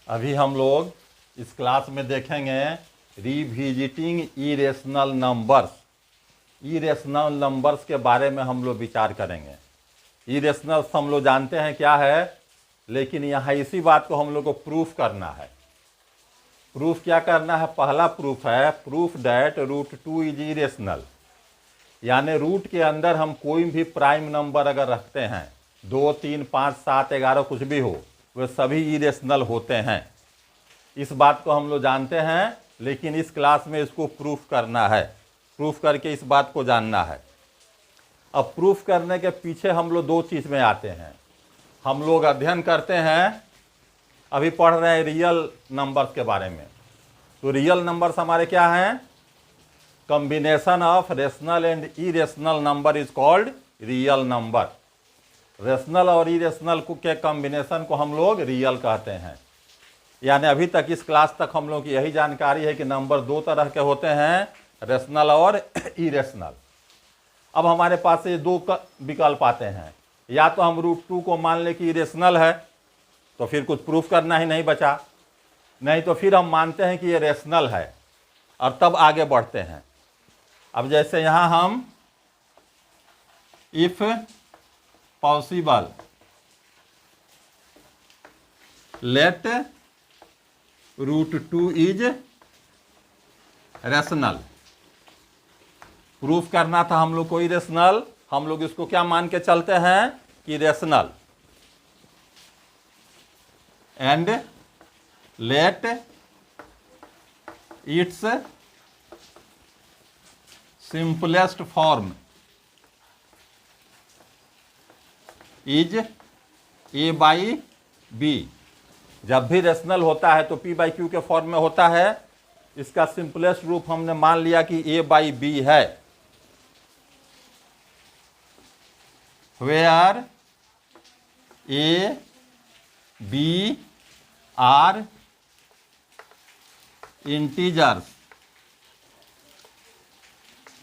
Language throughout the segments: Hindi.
अभी हम लोग इस क्लास में देखेंगे revisiting irrational numbers. Irrational numbers के बारे में हम लोग विचार करेंगे। इरेशनल्स हम लोग जानते हैं क्या है, लेकिन यहाँ इसी बात को हम लोग को प्रूफ करना है। प्रूफ क्या करना है? पहला प्रूफ है proof that root 2 is irrational. यानी रूट के अंदर हम कोई भी प्राइम नंबर अगर रखते हैं, 2, 3, 5, 7, 11 कुछ भी हो, वे सभी इरेशनल होते हैं। इस बात को हम लोग जानते हैं, लेकिन इस क्लास में इसको प्रूफ करना है। प्रूफ करके इस बात को जानना है। अब प्रूफ करने के पीछे हम लोग दो चीज़ में आते हैं। हम लोग अध्ययन करते हैं, अभी पढ़ रहे हैं रियल नंबर्स के बारे में। तो रियल नंबर्स हमारे क्या हैं? Combination of rational and irrational number is called real number. Rational और इरेशनल के कॉम्बिनेशन को हम लोग रियल कहते हैं। यानी अभी तक इस क्लास तक हम लोग की यही जानकारी है कि नंबर दो तरह के होते हैं, रेशनल और इरेशनल। अब हमारे पास ये दो विकल्प आते हैं। या तो हम रूट 2 को मान लें कि इरेशनल है, तो फिर कुछ प्रूफ करना ही नहीं बचा। नहीं तो फिर हम मानते हैं कि ये रेशनल है और तब आगे बढ़ते हैं। अब जैसे यहाँ हम if possible let root 2 is rational, proof करना था हम लोग को इरेशनल। हम लोग इसको क्या मान के चलते हैं कि rational. And let its simplest form is a by b. जब भी रेशनल होता है तो पी बाई क्यू के फॉर्म में होता है। इसका सिंपलेस्ट रूप हमने मान लिया कि ए बाई बी है। Where a b are integers.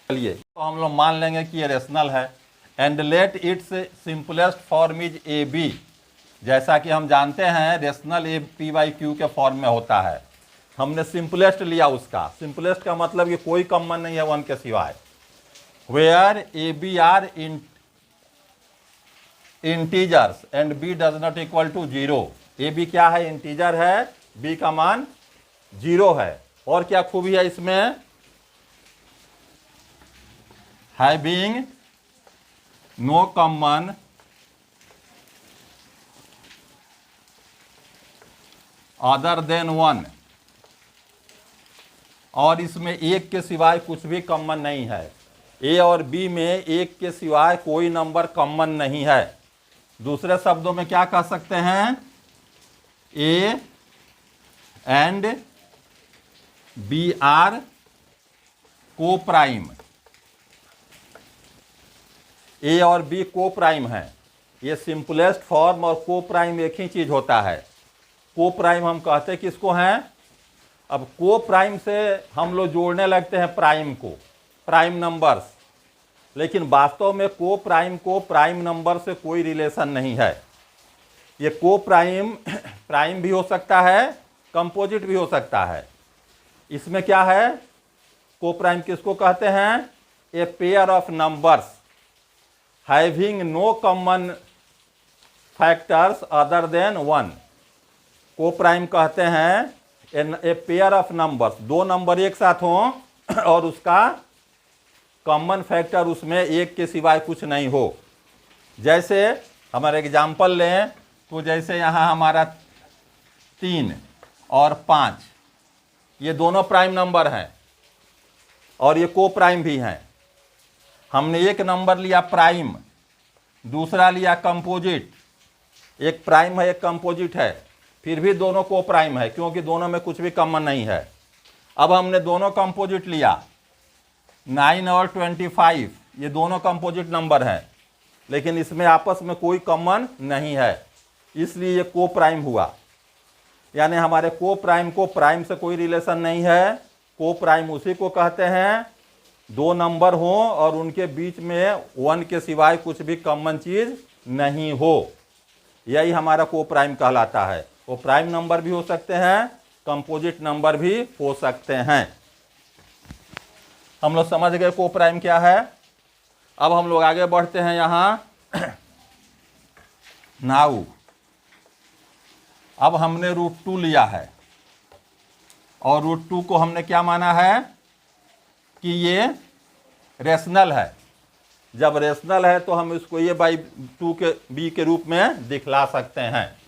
चलिए तो हम लोग मान लेंगे कि ये रेशनल है। And let its simplest form is a b. जैसा कि हम जानते हैं rational a p by q के फॉर्म में होता है। हमने सिंपलेस्ट लिया उसका। सिंपलेस्ट का मतलब कि कोई कॉमन नहीं है वन के सिवाय। Where a b are integers and b does not equal to 0। A b क्या है? इंटीजर है, बी का मान 0 है। और क्या खूबी है इसमें? Having no common other than 1। और इसमें एक के सिवाय कुछ भी कॉमन नहीं है। ए और बी में एक के सिवाय कोई नंबर कॉमन नहीं है। दूसरे शब्दों में क्या कह सकते हैं? ए एंड बी आर को प्राइम। ए और बी को प्राइम है। ये सिंपलेस्ट फॉर्म और को प्राइम एक ही चीज होता है। को प्राइम हम कहते किसको हैं? अब को प्राइम से हम लोग जोड़ने लगते हैं प्राइम को, प्राइम नंबर्स। लेकिन वास्तव में को प्राइम नंबर से कोई रिलेशन नहीं है। ये को प्राइम भी हो सकता है, कंपोजिट भी हो सकता है। इसमें क्या है? को प्राइम किसको कहते हैं? A pair of numbers having no common factors other than 1। को प्राइम कहते हैं ए पेयर ऑफ नंबर्स, दो नंबर एक साथ हों और उसका कॉमन फैक्टर उसमें एक के सिवाय कुछ नहीं हो। जैसे हमारे एग्जाम्पल लें तो जैसे यहाँ हमारा 3 और 5, ये दोनों प्राइम नंबर हैं और ये को प्राइम भी हैं। हमने एक नंबर लिया प्राइम, दूसरा लिया कंपोजिट। एक प्राइम है, एक कंपोजिट है, फिर भी दोनों को प्राइम है क्योंकि दोनों में कुछ भी कॉमन नहीं है। अब हमने दोनों कंपोजिट लिया, 9 और 25, ये दोनों कंपोजिट नंबर हैं, लेकिन इसमें आपस में कोई कॉमन नहीं है, इसलिए ये को प्राइम हुआ। यानी हमारे को प्राइम से कोई रिलेशन नहीं है। को प्राइम उसी को कहते हैं दो नंबर हों और उनके बीच में 1 के सिवाय कुछ भी कॉमन चीज नहीं हो, यही हमारा को प्राइम कहलाता है। वो प्राइम नंबर भी हो सकते हैं, कंपोजिट नंबर भी हो सकते हैं। हम लोग समझ गए को प्राइम क्या है। अब हम लोग आगे बढ़ते हैं यहाँ। नाउ अब हमने √2 लिया है और √2 को हमने क्या माना है कि ये रेशनल है। जब रेशनल है तो हम इसको a/2 के b के रूप में दिखला सकते हैं।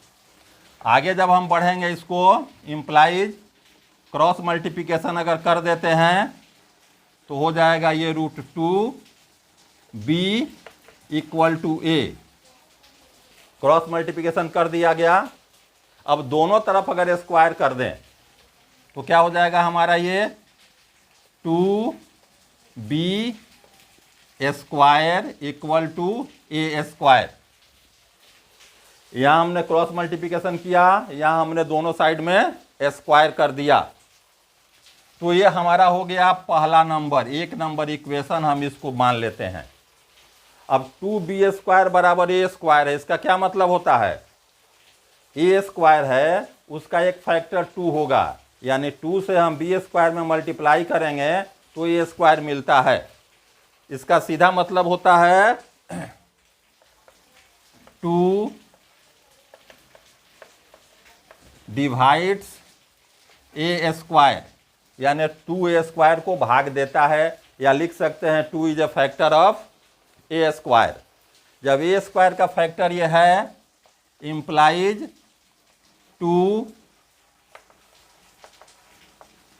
आगे जब हम बढ़ेंगे इसको इम्प्लाइज क्रॉस मल्टीप्लिकेशन अगर कर देते हैं तो हो जाएगा ये √2 b = a। क्रॉस मल्टीप्लिकेशन कर दिया गया। अब दोनों तरफ अगर स्क्वायर कर दें तो क्या हो जाएगा हमारा ये 2b² = a²। यहां हमने क्रॉस मल्टीप्लिकेशन किया, यहां हमने दोनों साइड में स्क्वायर कर दिया। तो ये हमारा हो गया पहला नंबर, एक नंबर इक्वेशन हम इसको मान लेते हैं। अब 2b² = a² है। इसका क्या मतलब होता है, a² है उसका एक फैक्टर 2 होगा, यानी 2 से हम b² में मल्टीप्लाई करेंगे तो a² मिलता है। इसका सीधा मतलब होता है 2 डिवाइड्स a², यानी 2a² को भाग देता है, या लिख सकते हैं 2 is a factor of a²। जब a² का फैक्टर ये है इम्प्लाइज 2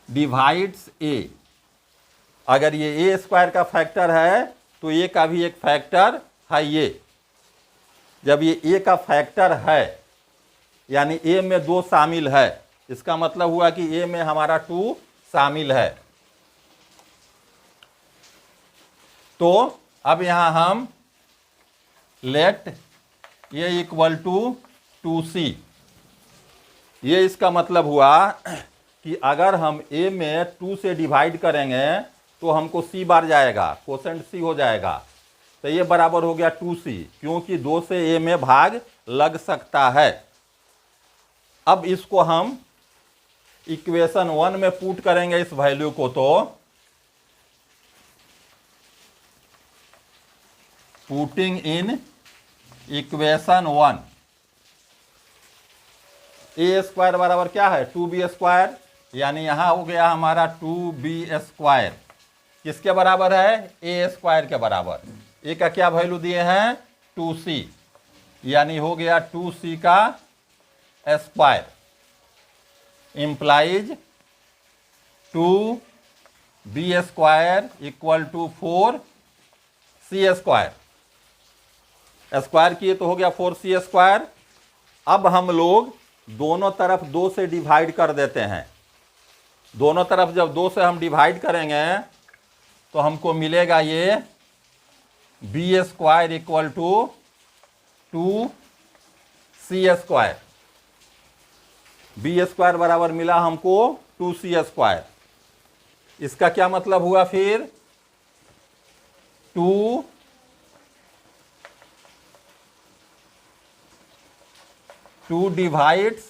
डिवाइड्स a। अगर ये a² का फैक्टर है तो a का भी एक फैक्टर है ये। जब ये a का फैक्टर है यानी a में 2 शामिल है, इसका मतलब हुआ कि a में हमारा 2 शामिल है। तो अब यहां हम लेट a = 2c, ये इसका मतलब हुआ कि अगर हम a में 2 से डिवाइड करेंगे तो हमको c बार जाएगा, कोसेंट c हो जाएगा। तो ये बराबर हो गया 2c, क्योंकि 2 से a में भाग लग सकता है। अब इसको हम इक्वेशन 1 में पुट करेंगे इस वैल्यू को, तो पुटिंग इन इक्वेशन 1 a² बराबर क्या है 2b², यानी यहां हो गया हमारा 2b²। किसके बराबर है, a² के बराबर। a का क्या वैल्यू दिए हैं 2c, यानी हो गया 2c का square implies 2b² = 4c²। Square किए तो हो गया 4c²। अब हम लोग दोनों तरफ 2 से डिवाइड कर देते हैं। दोनों तरफ जब 2 से हम डिवाइड करेंगे तो हमको मिलेगा ये b² = 2c²। b² बराबर मिला हमको 2c²। इसका क्या मतलब हुआ फिर 2 डिवाइड्स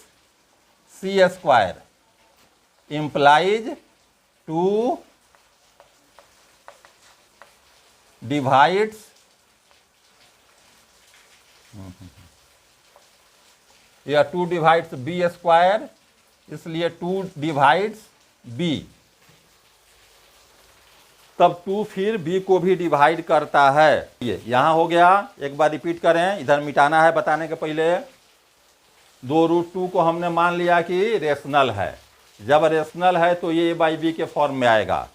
c² इम्प्लाइज 2 डिवाइड्स या 2 डिवाइड्स b², इसलिए 2 डिवाइड्स b। तब 2 फिर b को भी डिवाइड करता है। ये यहां हो गया, एक बार रिपीट करें, इधर मिटाना है बताने के पहले। 2√2 को हमने मान लिया कि रेशनल है। जब रेशनल है तो ये a/b के फॉर्म में आएगा।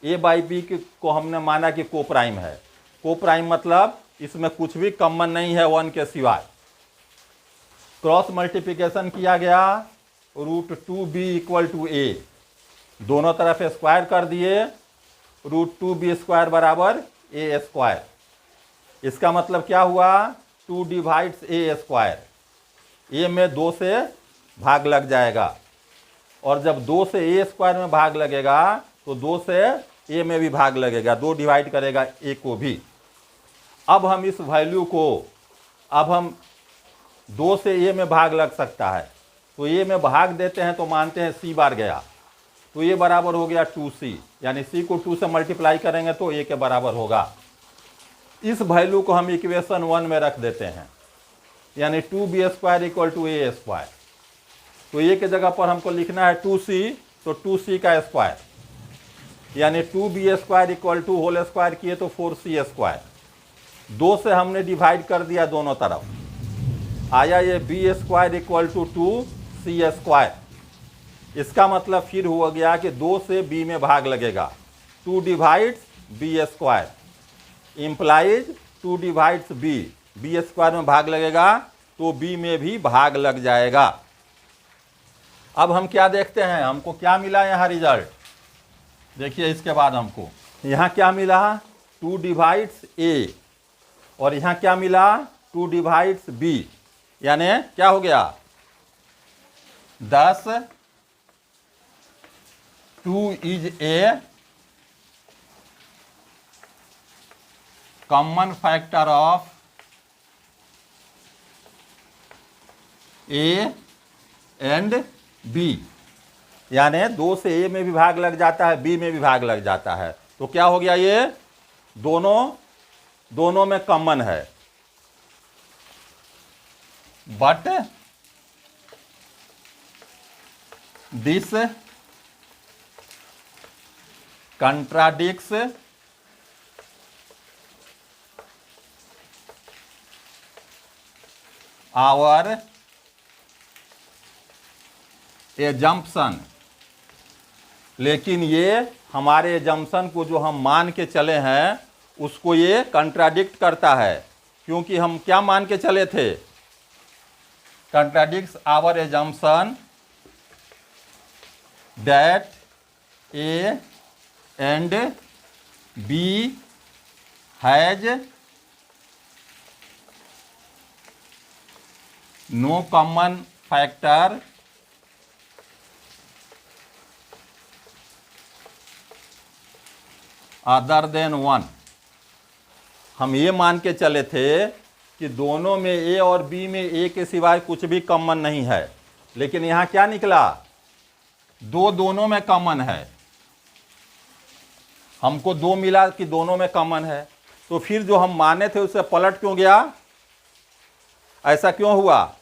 a/b को हमने माना कि को प्राइम है। को प्राइम मतलब इसमें कुछ भी कॉमन नहीं है 1 के सिवाय। क्रॉस मल्टीप्लिकेशन किया गया, √2b = a, दोनों तरफ स्क्वायर कर दिए, √2b² = a²। इसका मतलब क्या हुआ 2 डिवाइड्स a²। a में 2 से भाग लग जाएगा, और जब 2 से a² में भाग लगेगा तो 2 से a में भी भाग लगेगा, 2 डिवाइड करेगा a को भी। अब हम इस वैल्यू को, अब हम 2 से a में भाग लग सकता है तो ये में भाग देते हैं तो मानते हैं सी बार गया, तो ये बराबर हो गया 2c, यानी c को 2 से मल्टीप्लाई करेंगे तो a के बराबर होगा। इस वैल्यू को हम इक्वेशन 1 में रख देते हैं, यानी 2b² = a²। तो a के जगह पर हमको लिखना है 2c, तो 2c का स्क्वायर, यानी 2b² होल स्क्वायर किए तो 4c²। 2 से हमने डिवाइड कर दिया दोनों तरफ, आया ये b² = 2c²। इसका मतलब फिर हो गया कि 2 से b में भाग लगेगा, 2 divides b² implies 2 divides b² में भाग लगेगा तो b में भी भाग लग जाएगा। अब हम क्या देखते हैं, हमको क्या मिला यहाँ रिजल्ट देखिए। इसके बाद हमको यहाँ क्या मिला, 2 डिवाइड्स a, और यहाँ क्या मिला 2 डिवाइड्स b, यानी क्या हो गया 10, 2 is a common factor of a and b, यानी 2 से a में भी भाग लग जाता है, b में भी भाग लग जाता है। तो क्या हो गया, ये दोनों में कॉमन है, but this contradicts our assumption। लेकिन ये हमारे एजम्पशन को जो हम मान के चले हैं उसको ये कंट्राडिक्ट करता है, क्योंकि हम क्या मान के चले थे, contradicts our assumption that a and b has no common factor other than 1। हम ये मान के चले थे कि दोनों में ए और बी में ए के सिवाय कुछ भी कॉमन नहीं है, लेकिन यहाँ क्या निकला, दोनों में कॉमन है। हमको 2 मिला कि दोनों में कॉमन है, तो फिर जो हम माने थे उससे पलट क्यों गया, ऐसा क्यों हुआ,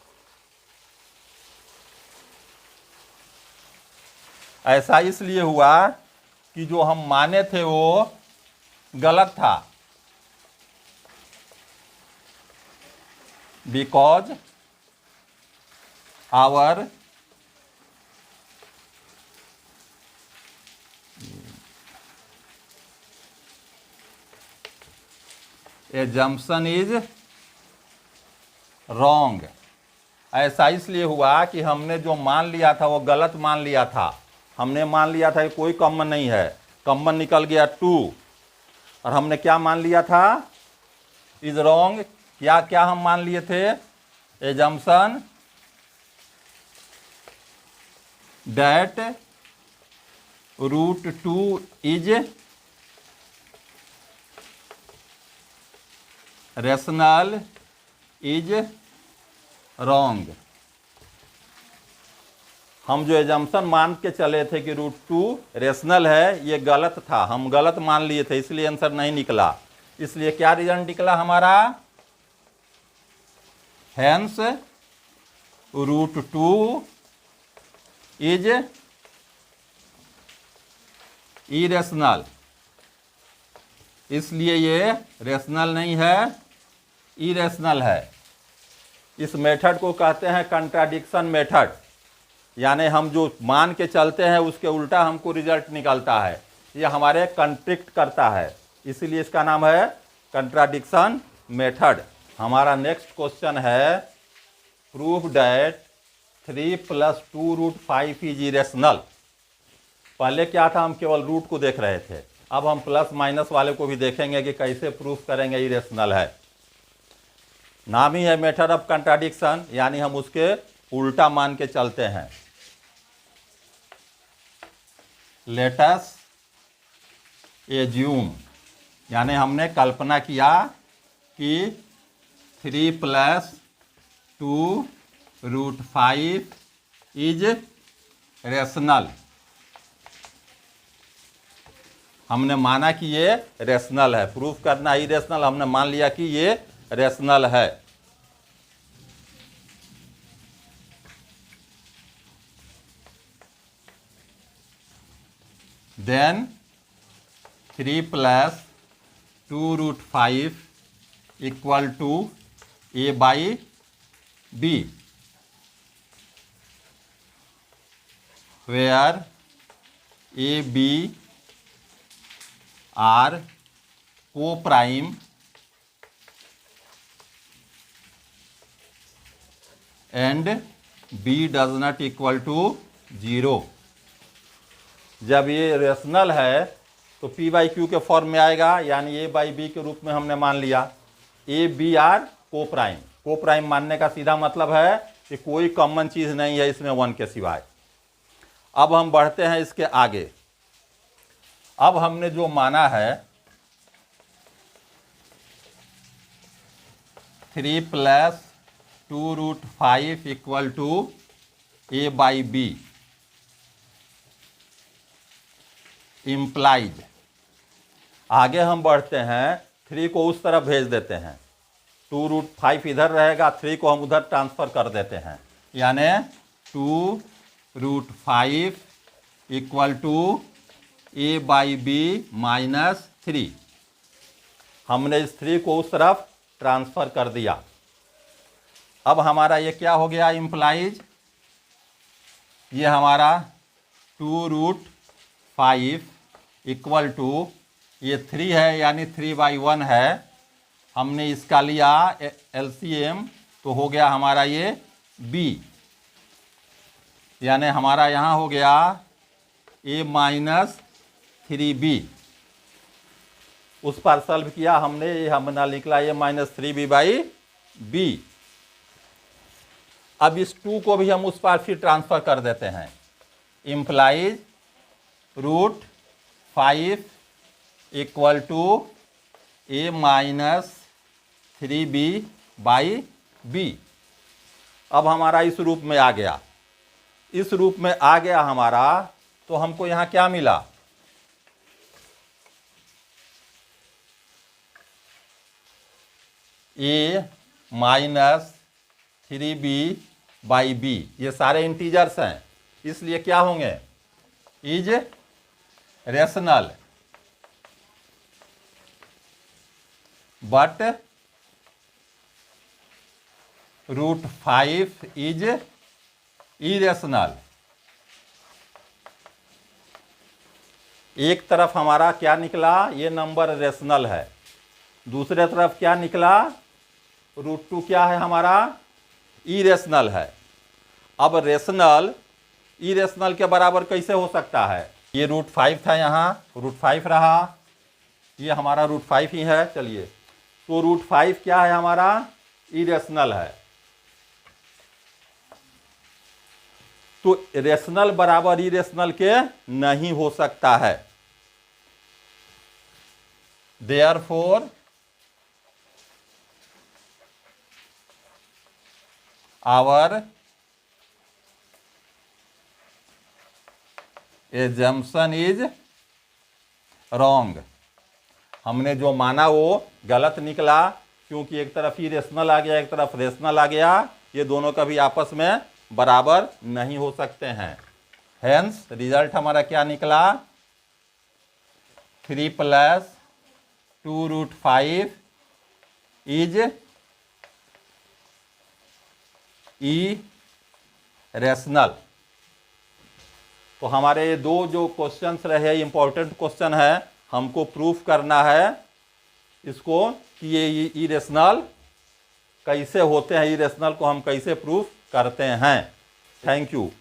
ऐसा इसलिए हुआ कि जो हम माने थे वो गलत था, because our assumption is wrong. ऐसा इसलिए हुआ कि हमने जो मान लिया था वो गलत मान लिया था। हमने मान लिया था कि कोई कॉमन नहीं है, कॉमन निकल गया 2, और हमने क्या मान लिया था, इज रॉन्ग। क्या हम मान लिए थे, assumption that √2 is rational is wrong. हम जो एजम्पशन मान के चले थे कि √2 रेशनल है, ये गलत था, हम गलत मान लिए थे, इसलिए आंसर नहीं निकला। इसलिए क्या रिजल्ट निकला हमारा, हेंस √2 इज इरेशनल। इसलिए ये रेशनल नहीं है, इरेशनल है। इस मेथड को कहते हैं कंट्राडिक्शन मेथड, यानी हम जो मान के चलते हैं उसके उल्टा हमको रिजल्ट निकलता है, ये हमारे कंट्रिक्ट करता है, इसीलिए इसका नाम है कंट्राडिक्शन मेथड। हमारा नेक्स्ट क्वेश्चन है, प्रूफ दैट 3 + 2√5 इज इरेशनल। पहले क्या था, हम केवल रूट को देख रहे थे, अब हम प्लस माइनस वाले को भी देखेंगे कि कैसे प्रूफ करेंगे इरेशनल है। नाम ही है मेथड ऑफ कंट्राडिक्शन, यानी हम उसके उल्टा मान के चलते हैं। लेट अस एज्यूम, यानी हमने कल्पना किया कि 3 + 2√5 इज रेशनल। हमने माना कि ये रेशनल है, प्रूफ करना इरेशनल, हमने मान लिया कि ये रेशनल है। Then 3 + 2√5 = a/b, where a, b are co-prime and b does not equal to 0। जब ये रेशनल है तो p/q के फॉर्म में आएगा, यानी a/b के रूप में हमने मान लिया। a, b are coprime. Coprime मानने का सीधा मतलब है कि कोई कॉमन चीज़ नहीं है इसमें 1 के सिवाय। अब हम बढ़ते हैं इसके आगे। अब हमने जो माना है 3 + 2√5 = a/b इम्प्लाइज। आगे हम बढ़ते हैं, 3 को उस तरफ भेज देते हैं, 2√5 इधर रहेगा, 3 को हम उधर ट्रांसफ़र कर देते हैं, यानी 2√5 = a/b - 3। हमने इस 3 को उस तरफ ट्रांसफ़र कर दिया। अब हमारा ये क्या हो गया इम्प्लाइज, ये हमारा 2√5 = ये 3 है, यानी 3/1 है। हमने इसका लिया LCM, तो हो गया हमारा ये b, यानी हमारा यहाँ हो गया a - 3b। उस पर सॉल्व किया हमने, ये हमने निकला a - 3b/b। अब इस 2 को भी हम उस पार फिर ट्रांसफ़र कर देते हैं, इम्प्लाइज √5 = a - 3b/b। अब हमारा इस रूप में आ गया। इस रूप में आ गया हमारा, तो हमको यहाँ क्या मिला, a - 3b/b। ये सारे इंटीजर्स हैं, इसलिए क्या होंगे, is rational, but √5 is irrational. एक तरफ हमारा क्या निकला, ये नंबर रेशनल है, दूसरे तरफ क्या निकला, √2 क्या है हमारा, इरेशनल है। अब रेशनल इरेशनल के बराबर कैसे हो सकता है, ये √5 था, यहाँ √5 रहा, ये हमारा √5 ही है। चलिए, तो √5 क्या है हमारा, इरेशनल है। तो रेशनल बराबर इरेशनल के नहीं हो सकता है। Therefore our assumption is wrong। हमने जो माना वो गलत निकला, क्योंकि एक तरफ इरेशनल आ गया, एक तरफ रेशनल आ गया, ये दोनों कभी आपस में बराबर नहीं हो सकते हैं। हेंस रिजल्ट हमारा क्या निकला, 3 + 2√5 इज इरेशनल। तो हमारे ये दो जो क्वेश्चंस रहे इंपॉर्टेंट क्वेश्चन है, हमको प्रूफ करना है इसको कि ये इरेशनल कैसे होते हैं, इरेशनल को हम कैसे प्रूफ करते हैं। Thank you.